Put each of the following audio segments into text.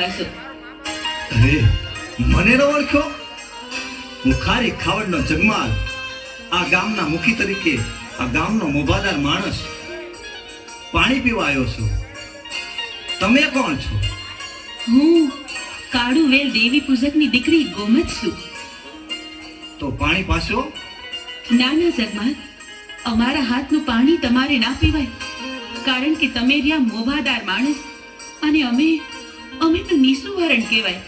આવ્યા છો? અરે મને ન ઓળખ્યો? હું ખારી ખાવડનો જગમાલ, આ ગામના મુખી તરીકે આ ગામનો મોભાદાર માણસ પાણી પીવા આવ્યો છું. તમે કોણ છો? હું કાળુવેલ દેવી પૂજકની દીકરી ગોમત છું. તો પાણી પાછો? નાના જગમાલ, અમારા હાથનું પાણી તમારે ના પીવાય, કારણ કે તમે રહ્યા મોભાદાર માણસ અને અમે તો નિસુવરણ કહેવાય.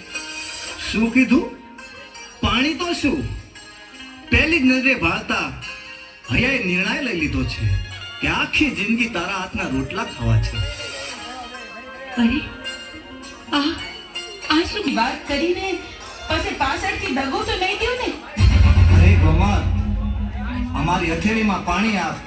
શું કીધું? પાણી તો શું? પહેલી જ નજરે ભાળતા હૈયાએ નિર્ણય લઈ લીધો છે કે આખી જિંદગી તારા હાથના રોટલા ખાવા છે. અરે આ શું વાત કરીને પછી પાછળથી દગો તો નહીં દો ને? અરે ગોમત, અમારી હથેળીમાં પાણી આપ,